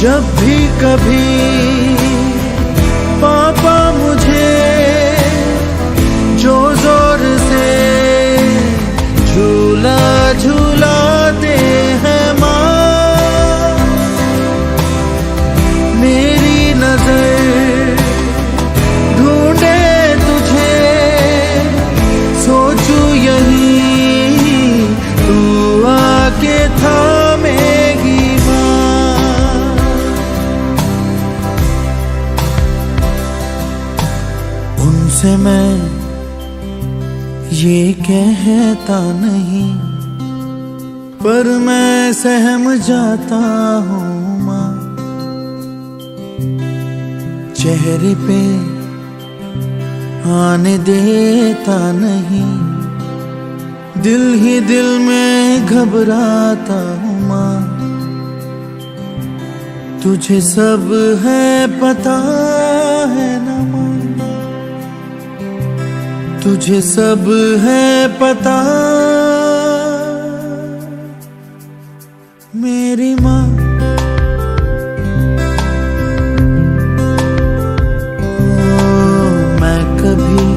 जब भी कभी पापा मुझे जो जोर से झूला झूलाते हैं माँ, मेरी नजर ढूंढे तुझे, सोचूं यही तू आके थामेगी माँ। उनसे मैं ये कहता नहीं, पर मैं सहम जाता हूँ माँ। चेहरे पे आने देता नहीं, दिल ही दिल में घबराता हूँ माँ। तुझे सब है पता है ना माँ, तुझे सब है पता मेरी माँ। मैं कभी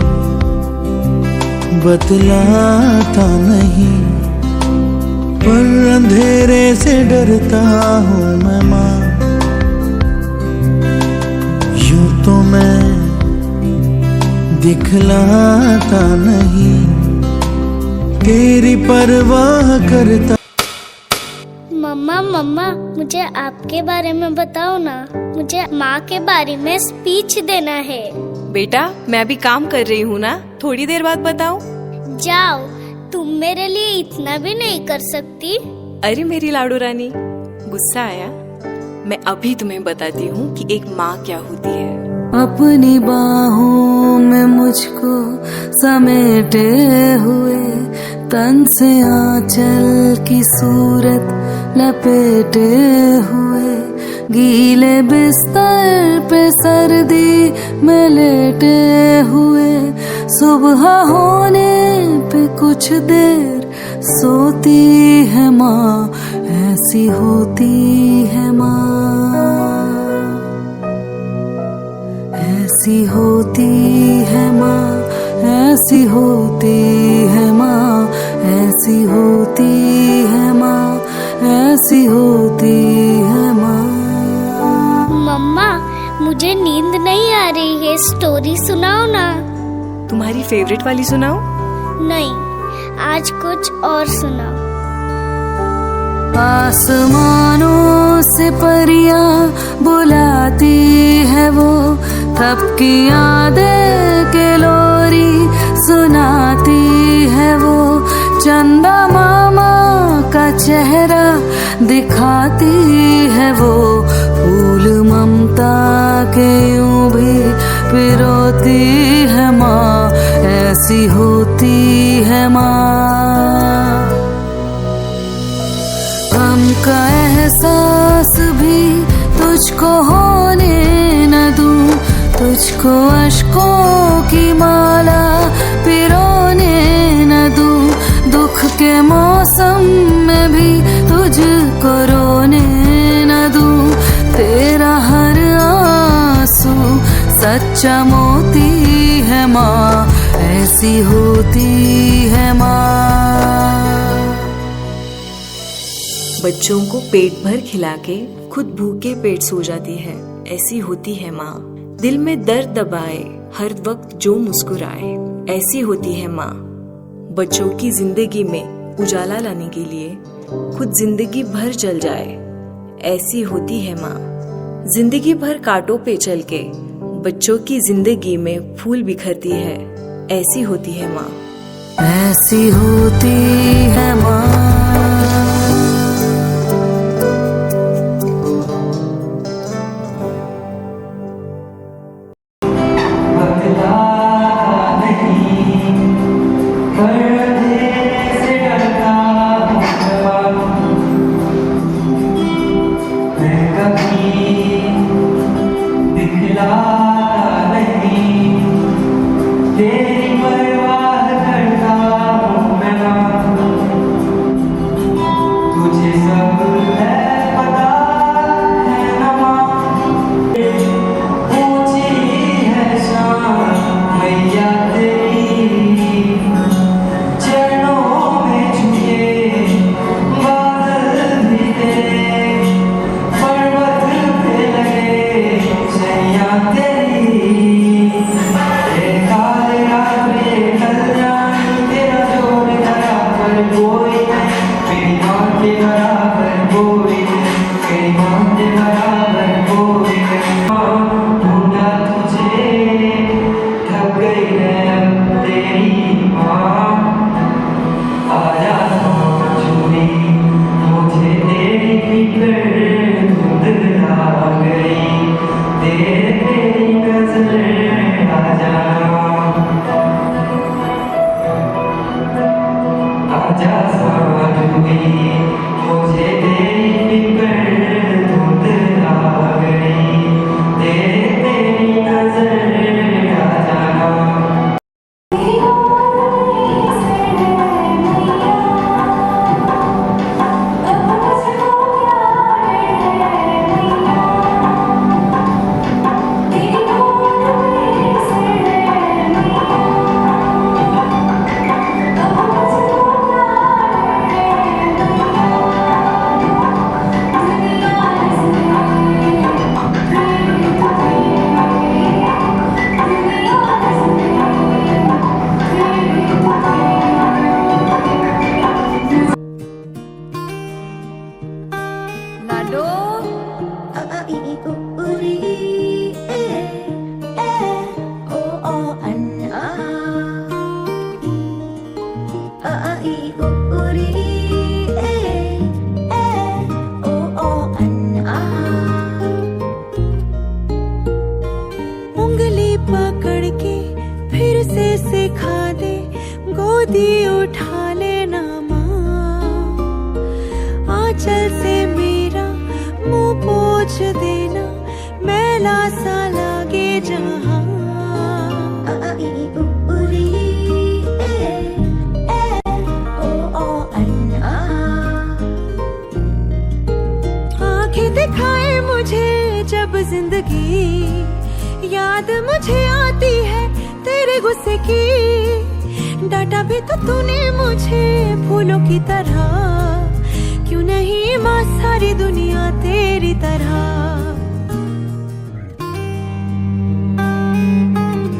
बतलाता नहीं, पर अंधेरे से डरता हूँ मैं माँ। यूं तो मैं दिखलाता नहीं, तेरी परवाह करता। मम्मा मम्मा, मुझे आपके बारे में बताओ ना, मुझे माँ के बारे में स्पीच देना है। बेटा मैं अभी काम कर रही हूँ ना, थोड़ी देर बाद बताऊँ? जाओ, तुम मेरे लिए इतना भी नहीं कर सकती? अरे मेरी लाडू रानी, गुस्सा आया? मैं अभी तुम्हें बताती हूँ कि एक माँ क्या होती है। अपनी बाहों में मुझको समेटे हुए, तन से आंचल की सूरत लपेटे हुए, गीले बिस्तर पे सर्दी में लेटे हुए, सुबह होने पे कुछ देर सोती है माँ, ऐसी होती है माँ, ऐसी होती है माँ, ऐसी होती है माँ, ऐसी होती है माँ, ऐसी होती है माँ। मम्मा मुझे नींद नहीं आ रही है, स्टोरी सुनाओ ना। तुम्हारी फेवरेट वाली सुनाओ? नहीं, आज कुछ और सुनाओ। आसमानों से परियां बुलाती है वो, तब की यादें के लोरी सुनाती है वो, चंदा मामा का चेहरा दिखाती है वो, फूल ममता के यूं भी पिरोती है माँ, ऐसी होती है माँ। गम का एहसास भी तुझको होने न दूं, तुझको अश्कों की माला पिरोने न दूं, दुख के मौसम में भी तुझको रोने न दूं, तेरा हर आंसू सच्चा मोती है माँ, ऐसी होती है माँ। बच्चों को पेट भर खिला के खुद भूखे पेट सो जाती है, ऐसी होती है माँ। दिल में दर्द दबाए हर वक्त जो मुस्कुराए, ऐसी होती है माँ। बच्चों की जिंदगी में उजाला लाने के लिए खुद जिंदगी भर जल जाए, ऐसी होती है माँ। जिंदगी भर कांटों पे चल के बच्चों की जिंदगी में फूल बिखरती है, ऐसी होती है माँ, ऐसी होती है माँ। तेरी परवाह करता हूँ मैं माँ। फिकर धुंधला गई, तेरी नजर आ जाना, आजा साथ हुई, मुझे तेरी फिकर धुंधला गई, तेरी नजर आ जाना। लाडो उंगली पकड़ के फिर से सिखा दे, गोदी उठा लेना माँ, आंचल से मेरा मुंह पोंछ देना, मैला सा लागे जहाँ। आंखें दिखाए मुझे जब जिंदगी, याद मुझे आती है तेरे गुस्से की, डांटा भी तो तूने मुझे फूलों की तरह, क्यों नहीं माँ सारी दुनिया तेरी तरह।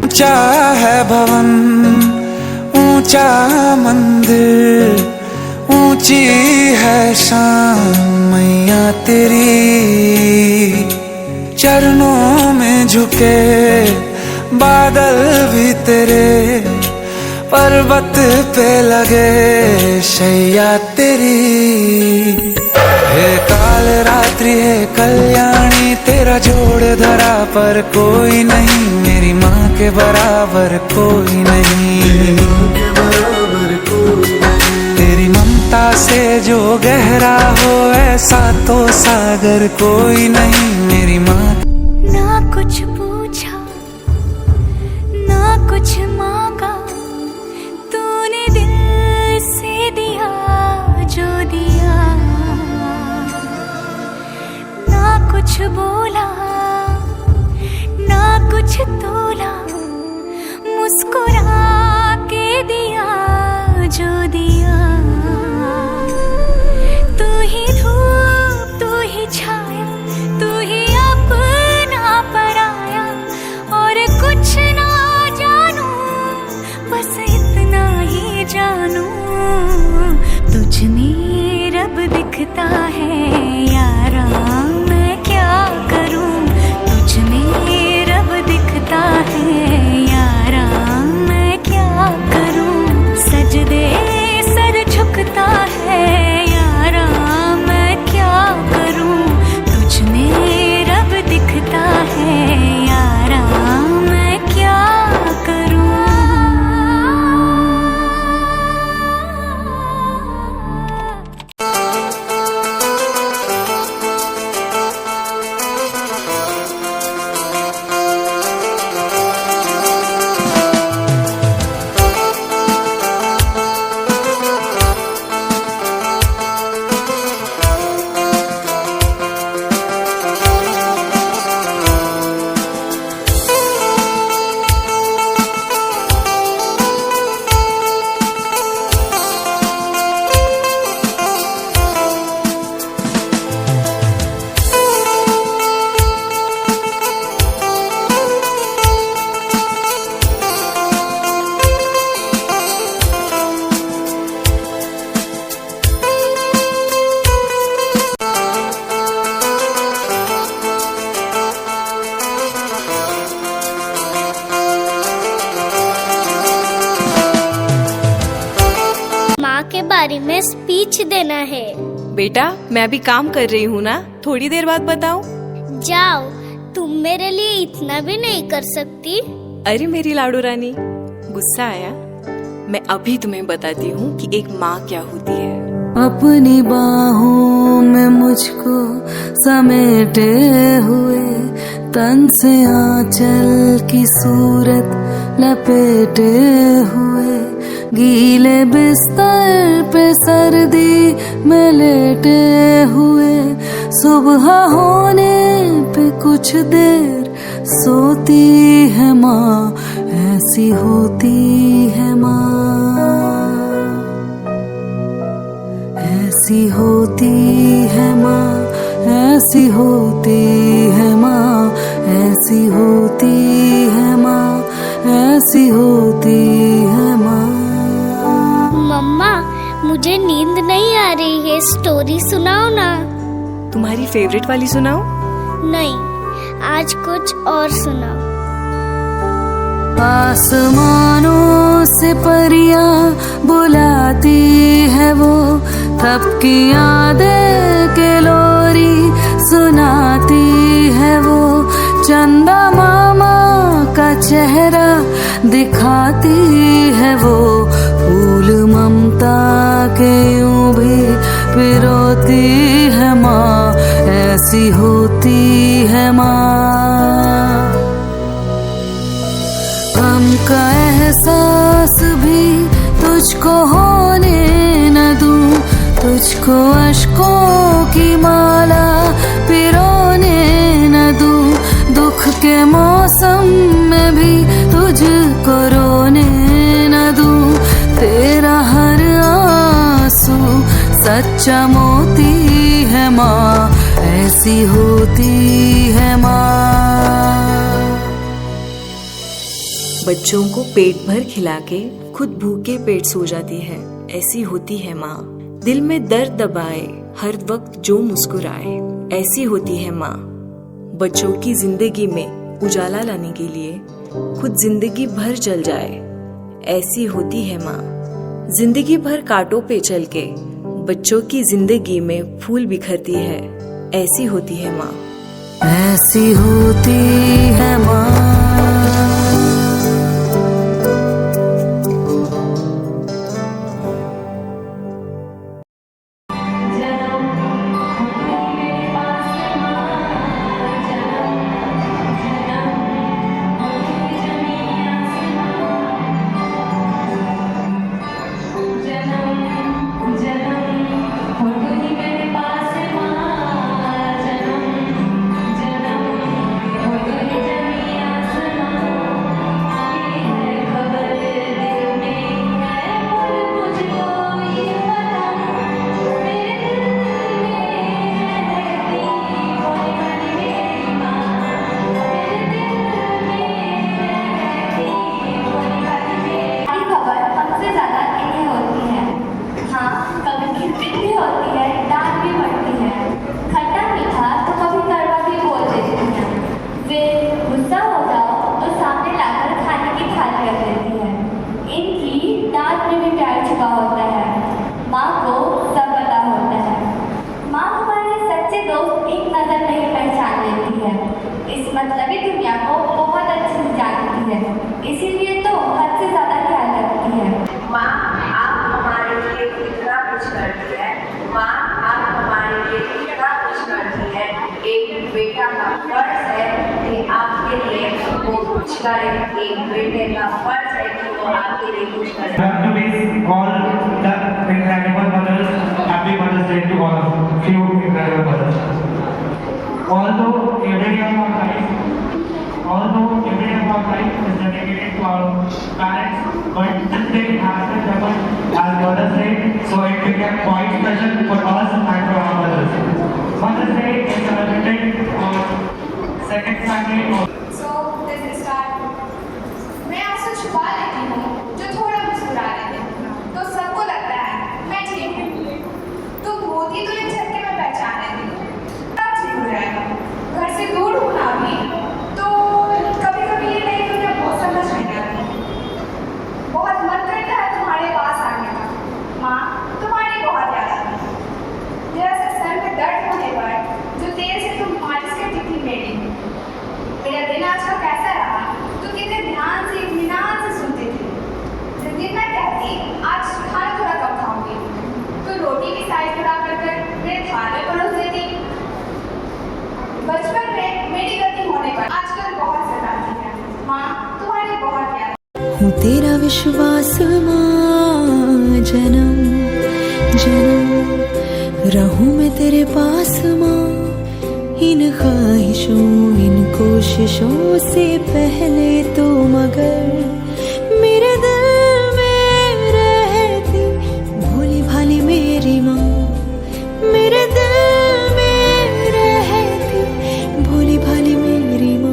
ऊंचा है भवन, ऊंचा मंदिर, ऊंची है शान मैया तेरी, चरणों में झुके बादल भी तेरे, पर्वत पे लगे शैया तेरी। हे काल रात्रि है कल्याणी, तेरा जोड़ धरा पर कोई नहीं, मेरी माँ के बराबर कोई नहीं, तेरी ममता से जो गहरा हो ऐसा तो सागर कोई नहीं, मेरी माँ। ना कुछ पूछा ना कुछ मांगा, तूने दिल से दिया जो दिया, ना कुछ बोला ना कुछ तोला, मुस्कुरा के दिया जो दिया। तू ही धूप तू ही छाया, तू ही अपना पराया, और कुछ ना जानू बस इतना ही जानू, तुझ में रब दिखता है यारा, मैं क्या करूं, तुझ में रब दिखता है यारा, मैं क्या करूं, सजदे स्पीच देना है। बेटा मैं अभी काम कर रही हूँ ना, थोड़ी देर बाद बताऊँ? जाओ, तुम मेरे लिए इतना भी नहीं कर सकती? अरे मेरी लाडू रानी, गुस्सा आया? मैं अभी तुम्हें बताती हूँ कि एक माँ क्या होती है। अपनी बाहों में मुझको समेटे हुए, तन से आंचल की सूरत लपेटे हुए, गीले बिस्तर पे सर्दी में लेटे हुए, सुबह होने पे कुछ देर सोती है माँ, ऐसी होती है माँ, ऐसी होती है माँ, ऐसी होती है माँ, ऐसी होती है माँ, ऐसी होती है माँ। मम्मा, मुझे नींद नहीं आ रही है, स्टोरी सुनाओ ना। तुम्हारी फेवरेट वाली सुनाओ? नहीं, आज कुछ और सुनाओ। आसमानों से परियां बुलाती है वो, तब की यादें के लोरी सुनाती है वो, चंदा मामा का चेहरा दिखाती है वो, फूल ममता के यूं भी पिरोती है माँ, ऐसी होती है माँ। गम का एहसास भी तुझको होने न दूं, तुझको अश्कों की माला पिरोने न दूं, दुख के मौसम में भी तुझको रोने न दूं, तेरा हर आंसू सच्चा मोती है माँ, ऐसी होती है माँ। बच्चों को पेट भर खिला के खुद भूखे पेट सो जाती है, ऐसी होती है माँ। दिल में दर्द दबाए हर वक्त जो मुस्कुराए, ऐसी होती है माँ। बच्चों की जिंदगी में उजाला लाने के लिए खुद जिंदगी भर जल जाए, ऐसी होती है माँ। जिंदगी भर कांटों पे चल के बच्चों की जिंदगी में फूल बिखरती है, ऐसी होती है माँ, ऐसी होती है माँ। मतलबी दुनिया को बहुत अच्छे से जानती है, इसीलिए तो हद से ज्यादा ख्याल रखती है। माँ आप हमारे लिए कितना कुछ करती है, माँ आप हमारे लिए कितना कुछ करती है। एक बेटा का फर्ज है कि आपके लिए वो कुछ करे, एक बेटे का फर्ज है कि वो आपके लिए कुछ करे। Happy Mother's Day to all of you incredible mothers. Although every day of our life is dedicated to our parents, but this day has been developed as Mother's Day, so it became quite special for us and for our mothers. Mother's Day is celebrated on second Sunday of So this is start. मैं आपसे छुपा लेती हूँ जो थोड़ा मुस्कुरा लेते हैं, तो सबको लगता है मैं ठीक हूँ। तुम होती तो एक झटके में पहचान लेती, तब ठीक हो जाएगा। घर से दूर होना भी तो कभी-कभी ये नहीं तो बहुत समझ नहीं आती। बहुत मन करता है तुम्हारे पास आने का। माँ तुम्हारी बहुत तेरा विश्वास माँ, जन्म जन्म रहूं मैं तेरे पास माँ। इन ख्वाहिशों इन कोशिशों से पहले तो मगर मेरे दिल में रहती भोली भाली मेरी माँ। मेरे दिल में रहती भोली भाली मेरी माँ।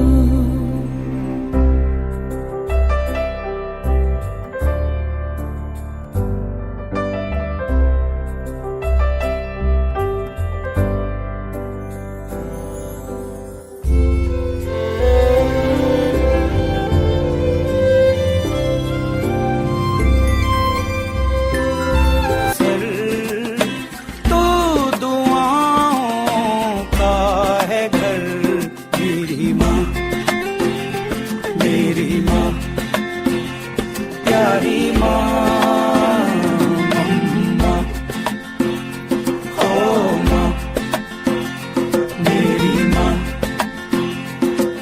मेरी माँ प्यारी माँ, मम्मा ओ माँ, मेरी माँ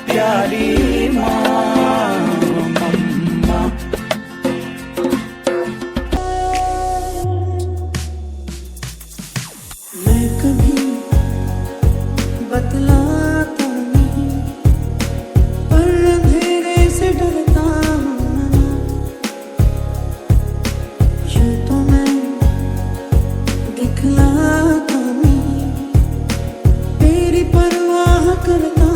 प्यारी माँ, मम्मा। मैं कभी बतलाता नहीं पर अंधेरे से डरता हूँ। यूं तो मैं दिखलाता नहीं, तेरी परवाह करता